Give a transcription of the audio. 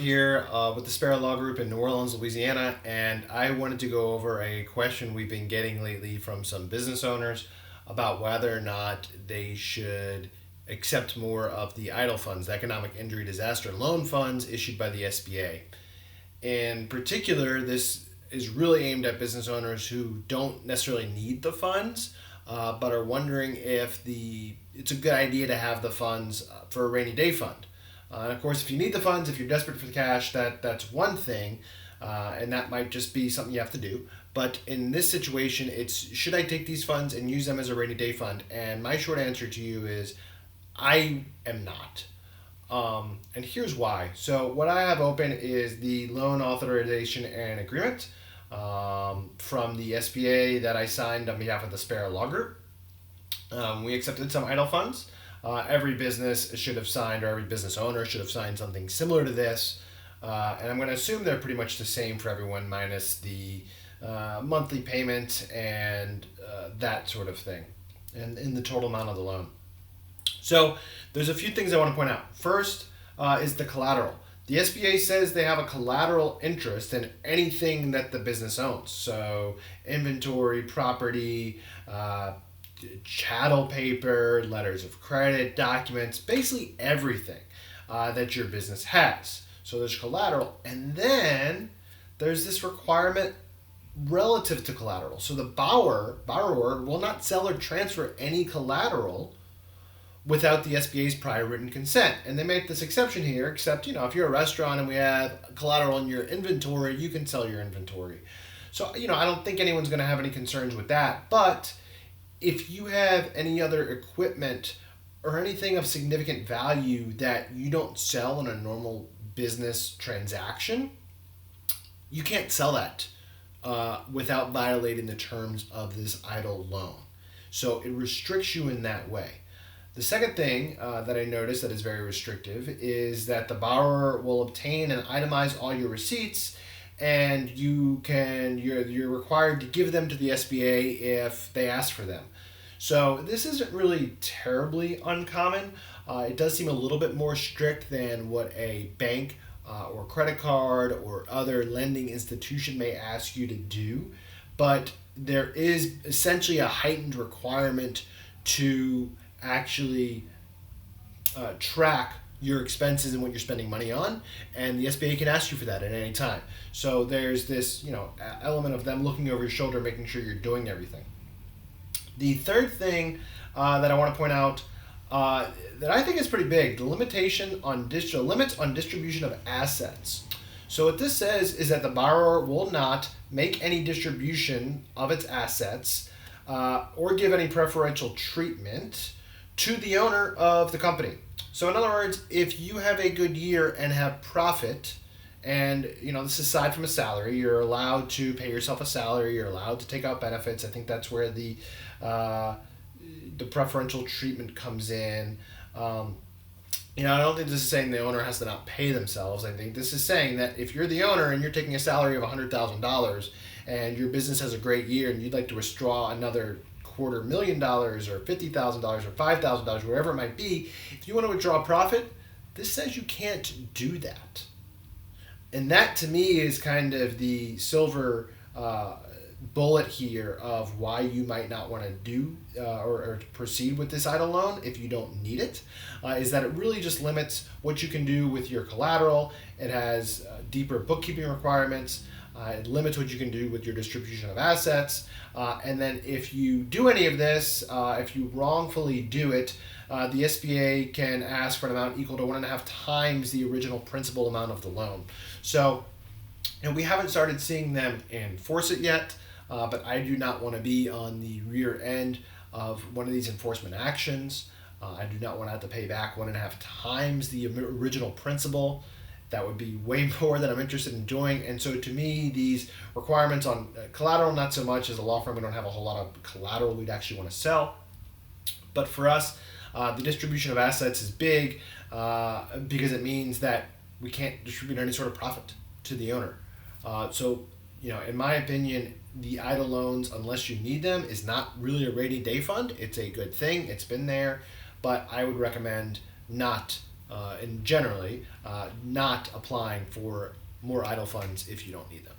here with the Sparrow Law Group in New Orleans, Louisiana, and I wanted to go over a question we've been getting lately from some business owners about whether or not they should accept more of the EIDL funds, the Economic Injury Disaster Loan Funds issued by the SBA. In particular, this is really aimed at business owners who don't necessarily need the funds, but are wondering if it's a good idea to have the funds for a rainy day fund. And of course, if you need the funds, if you're desperate for the cash, that's one thing, and that might just be something you have to do. But in this situation, it's should I take these funds and use them as a rainy day fund? And my short answer to you is I am not. And here's why. So what I have open is the loan authorization and agreement from the SBA that I signed on behalf of the Sparrow Law Group. We accepted some EIDL funds. Every business should have signed, or every business owner should have signed something similar to this. And I'm going to assume they're pretty much the same for everyone, minus the monthly payment and that sort of thing, and in the total amount of the loan. So there's a few things I want to point out. First is the collateral. The SBA says they have a collateral interest in anything that the business owns. So inventory, property, chattel paper, letters of credit, documents, basically everything that your business has. So there's collateral. And then there's this requirement relative to collateral. So the borrower will not sell or transfer any collateral without the SBA's prior written consent. And they make this exception here, except, if you're a restaurant and we have collateral in your inventory, you can sell your inventory. So, I don't think anyone's going to have any concerns with that. But if you have any other equipment or anything of significant value that you don't sell in a normal business transaction, you can't sell that without violating the terms of this EIDL loan. So it restricts you in that way. The second thing that I noticed that is very restrictive is that the borrower will obtain and itemize all your receipts, and you're required to give them to the SBA if they ask for them. So this isn't really terribly uncommon. It does seem a little bit more strict than what a bank or credit card or other lending institution may ask you to do, but there is essentially a heightened requirement to actually track your expenses and what you're spending money on, and the SBA can ask you for that at any time. So there's this element of them looking over your shoulder, making sure you're doing everything. The third thing that I want to point out that I think is pretty big, the limits on distribution of assets. So what this says is that the borrower will not make any distribution of its assets or give any preferential treatment to the owner of the company. So in other words, if you have a good year and have profit, and this is aside from a salary, you're allowed to pay yourself a salary, you're allowed to take out benefits. I think that's where the preferential treatment comes in. I don't think this is saying the owner has to not pay themselves. I think this is saying that if you're the owner and you're taking a salary of $100,000 and your business has a great year and you'd like to withdraw another $250,000 or $50,000 or $5,000, wherever it might be, if you want to withdraw a profit, this says you can't do that. And that to me is kind of the silver bullet here of why you might not want to do or proceed with this EIDL loan if you don't need it, is that it really just limits what you can do with your collateral. It has deeper bookkeeping requirements. It limits what you can do with your distribution of assets. And then if you do any of this, if you wrongfully do it, the SBA can ask for an amount equal to 1.5 times the original principal amount of the loan. So, we haven't started seeing them enforce it yet, but I do not want to be on the rear end of one of these enforcement actions. I do not want to have to pay back 1.5 times the original principal. That would be way more than I'm interested in doing. And so to me, these requirements on collateral, not so much. As a law firm, we don't have a whole lot of collateral we'd actually want to sell. But for us, the distribution of assets is big because it means that we can't distribute any sort of profit to the owner. So, in my opinion, the EIDL loans, unless you need them, is not really a rainy day fund. It's a good thing. It's been there. But I would recommend not and generally not applying for more idle funds if you don't need them.